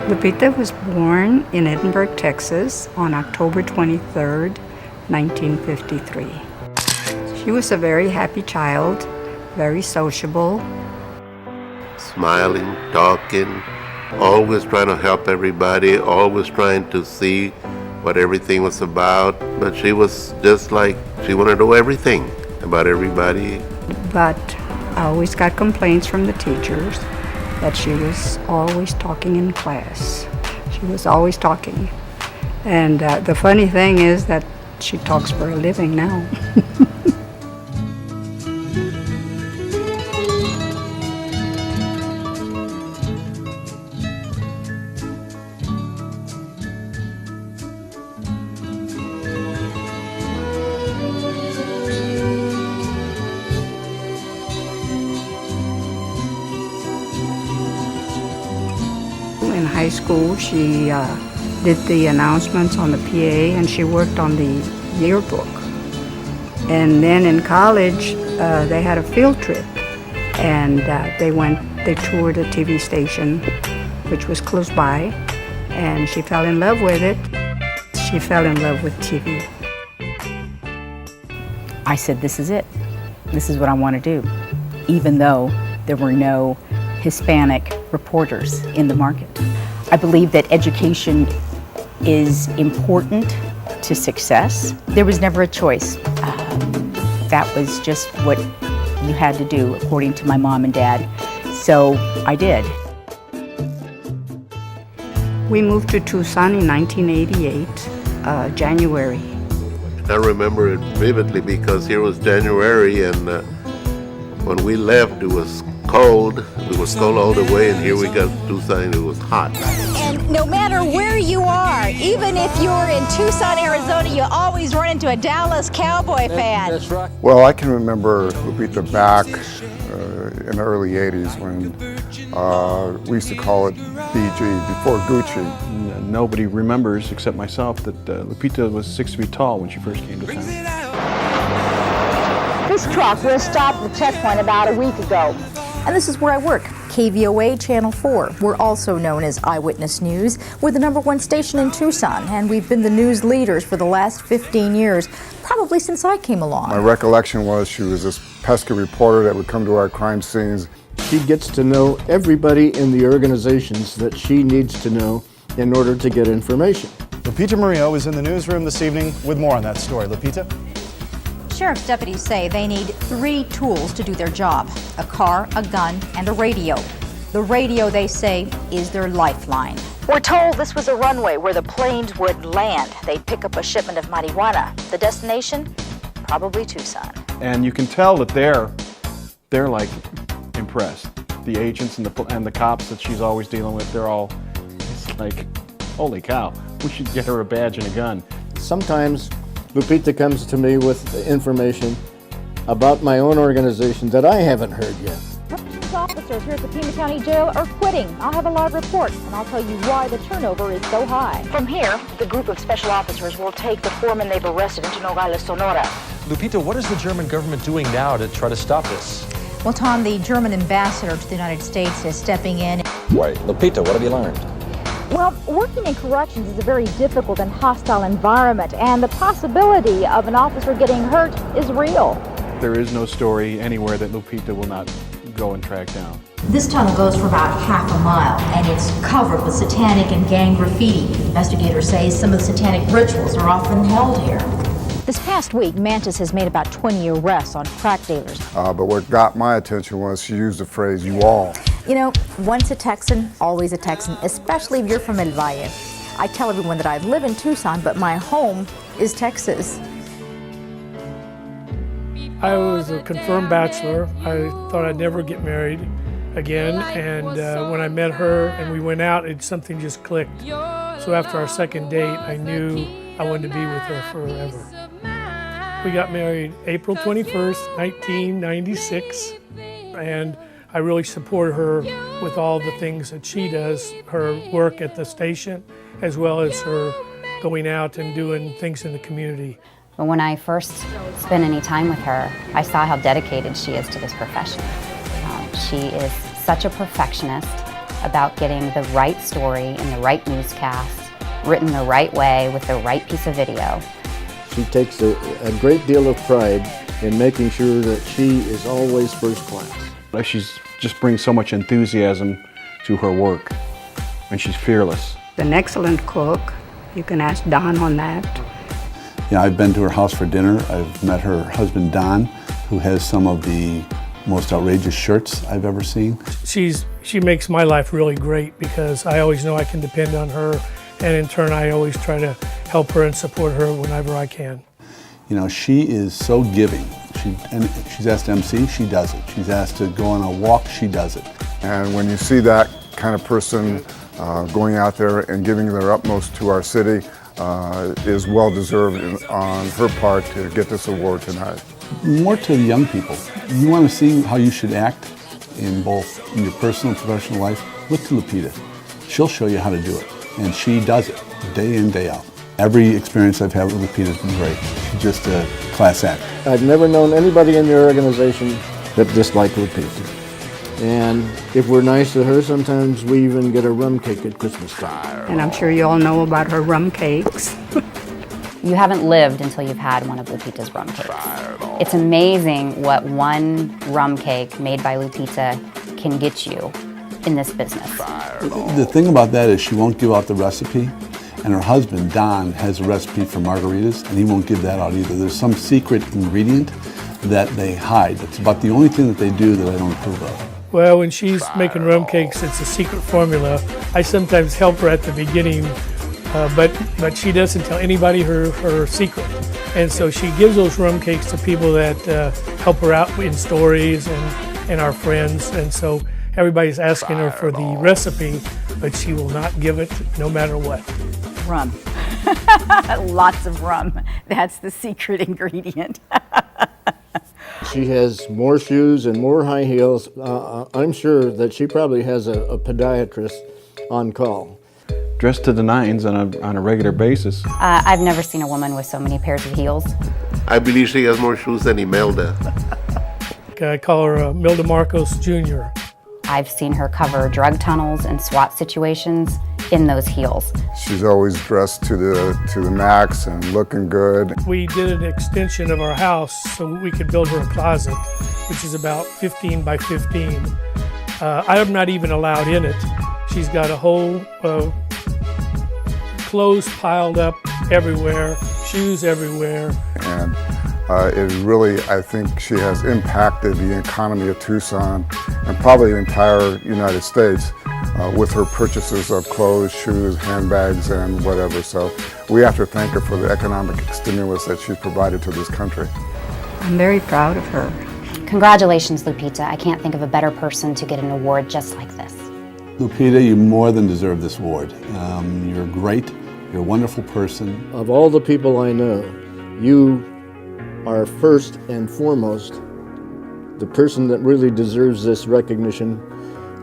Lupita was born in Edinburgh, Texas on October 23rd, 1953. She was a very happy child, very sociable. Smiling, talking, always trying to help everybody, always trying to see what everything was about. But she was just like, she wanted to know everything about everybody. But I always got complaints from the teachers that she was always talking in class. She was always talking. And the funny thing is that she talks for a living now. In high school, she did the announcements on the PA, and she worked on the yearbook. And then in college, they had a field trip, and they toured a TV station, which was close by, and she fell in love with it. She fell in love with TV. I said, this is it. This is what I want to do, even though there were no Hispanic reporters in the market. I believe that education is important to success. There was never a choice. That was just what you had to do, according to my mom and dad. So I did. We moved to Tucson in 1988, January. I remember it vividly because here was January, and when we left, it was cold. It was cold all the way, and here we got to Tucson, and it was hot. And no matter where you are, even if you're in Tucson, Arizona, you always run into a Dallas Cowboy fan. That's right. Well, I can remember Lupita back in the early 80s when we used to call it BG, before Gucci. Nobody remembers, except myself, that Lupita was 6 feet tall when she first came to town. This truck was stopped at the checkpoint about a week ago. And this is where I work, KVOA Channel 4. We're also known as Eyewitness News. We're the #1 station in Tucson, and we've been the news leaders for the last 15 years, probably since I came along. My recollection was she was this pesky reporter that would come to our crime scenes. She gets to know everybody in the organizations that she needs to know in order to get information. Lupita Murillo is in the newsroom this evening with more on that story. Lupita? Sheriff's deputies say they need 3 tools to do their job: a car, a gun, and a radio. The radio, they say, is their lifeline. We're told this was a runway where the planes would land. They'd pick up a shipment of marijuana. The destination? Probably Tucson. And you can tell that they're like impressed. The agents and the cops that she's always dealing with, they're all, it's like, holy cow, we should get her a badge and a gun. Sometimes Lupita comes to me with information about my own organization that I haven't heard yet. Corrections officers here at the Pima County Jail are quitting. I'll have a live report, and I'll tell you why the turnover is so high. From here, the group of special officers will take the foreman they've arrested into Nogales, Sonora. Lupita, what is the German government doing now to try to stop this? Well, Tom, the German ambassador to the United States is stepping in. Wait, Lupita, what have you learned? Well, working in corrections is a very difficult and hostile environment, and the possibility of an officer getting hurt is real. There is no story anywhere that Lupita will not go and track down. This tunnel goes for about half a mile, and it's covered with satanic and gang graffiti. Investigators say some of the satanic rituals are often held here. This past week, Mantis has made about 20 arrests on crack dealers. But what got my attention was she used the phrase, "you all." You know, once a Texan, always a Texan, especially if you're from El Valle. I tell everyone that I live in Tucson, but my home is Texas. I was a confirmed bachelor. I thought I'd never get married again, and when I met her and we went out, something just clicked. So after our second date, I knew I wanted to be with her forever. We got married April 21st, 1996, and I really support her with all the things that she does, her work at the station, as well as her going out and doing things in the community. But when I first spent any time with her, I saw how dedicated she is to this profession. She is such a perfectionist. about getting the right story in the right newscast, written the right way with the right piece of video. She takes a great deal of pride in making sure that she is always first class. She just brings so much enthusiasm to her work, and she's fearless. An excellent cook. You can ask Don on that. Yeah, I've been to her house for dinner. I've met her husband, Don, who has some of the most outrageous shirts I've ever seen. She makes my life really great because I always know I can depend on her, and in turn I always try to help her and support her whenever I can. You know, she is so giving. She's asked to MC, she does it. She's asked to go on a walk, she does it. And when you see that kind of person going out there and giving their utmost to our city, is well deserved on her part to get this award tonight. More to the young people. You want to see how you should act in both in your personal and professional life? Look to Lupita. She'll show you how to do it. And she does it day in, day out. Every experience I've had with Lupita has been great. She's just a class act. I've never known anybody in the organization that disliked Lupita. And if we're nice to her, sometimes we even get a rum cake at Christmas time. And I'm sure you all know about her rum cakes. You haven't lived until you've had one of Lupita's rum cakes. It's amazing what one rum cake made by Lupita can get you in this business. The thing about that is she won't give out the recipe, and her husband, Don, has a recipe for margaritas, and he won't give that out either. There's some secret ingredient that they hide. It's about the only thing that they do that I don't approve of. Well, when she's making rum cakes, it's a secret formula. I sometimes help her at the beginning, but she doesn't tell anybody her secret. And so she gives those rum cakes to people that help her out in stories and our friends. And so everybody's asking her for the recipe, but she will not give it no matter what. Rum. Lots of rum. That's the secret ingredient. She has more shoes and more high heels. I'm sure that she probably has a podiatrist on call. Dressed to the nines on a regular basis. I've never seen a woman with so many pairs of heels. I believe she has more shoes than Imelda. I call her Milda Marcos Jr. I've seen her cover drug tunnels and SWAT situations in those heels. She's always dressed to the max and looking good. We did an extension of our house so we could build her a closet, which is about 15 by 15. I'm not even allowed in it. She's got a whole clothes piled up everywhere, shoes everywhere. And it really, I think she has impacted the economy of Tucson and probably the entire United States with her purchases of clothes, shoes, handbags, and whatever. So we have to thank her for the economic stimulus that she's provided to this country. I'm very proud of her. Congratulations, Lupita. I can't think of a better person to get an award just like this. Lupita, you more than deserve this award. You're great. You're a wonderful person. Of all the people I know, you are first and foremost the person that really deserves this recognition.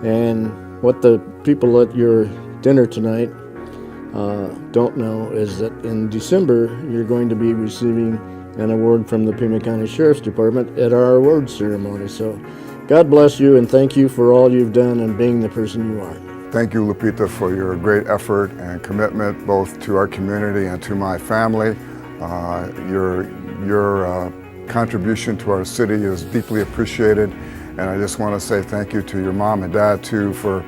And what the people at your dinner tonight don't know is that in December you're going to be receiving an award from the Pima County Sheriff's Department at our awards ceremony. So God bless you and thank you for all you've done and being the person you are. Thank you, Lupita, for your great effort and commitment both to our community and to my family. Your contribution to our city is deeply appreciated, and I just want to say thank you to your mom and dad too for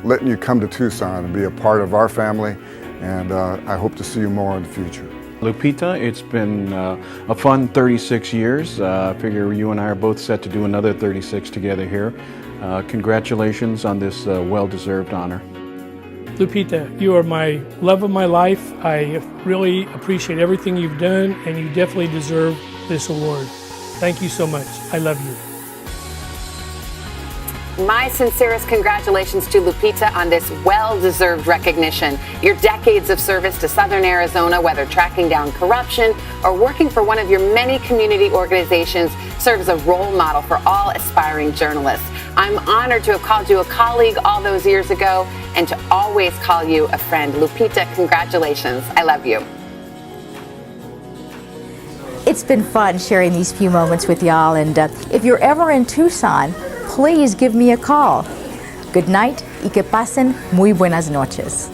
letting you come to Tucson and be a part of our family, and I hope to see you more in the future. Lupita, it's been a fun 36 years. I figure you and I are both set to do another 36 together here. Congratulations on this well-deserved honor. Lupita, you are my love of my life. I really appreciate everything you've done, and you definitely deserve this award. Thank you so much. I love you. My sincerest congratulations to Lupita on this well-deserved recognition. Your decades of service to Southern Arizona, whether tracking down corruption or working for one of your many community organizations, serves as a role model for all aspiring journalists. I'm honored to have called you a colleague all those years ago and to always call you a friend. Lupita, congratulations. I love you. It's been fun sharing these few moments with y'all, and if you're ever in Tucson, please give me a call. Good night y que pasen muy buenas noches.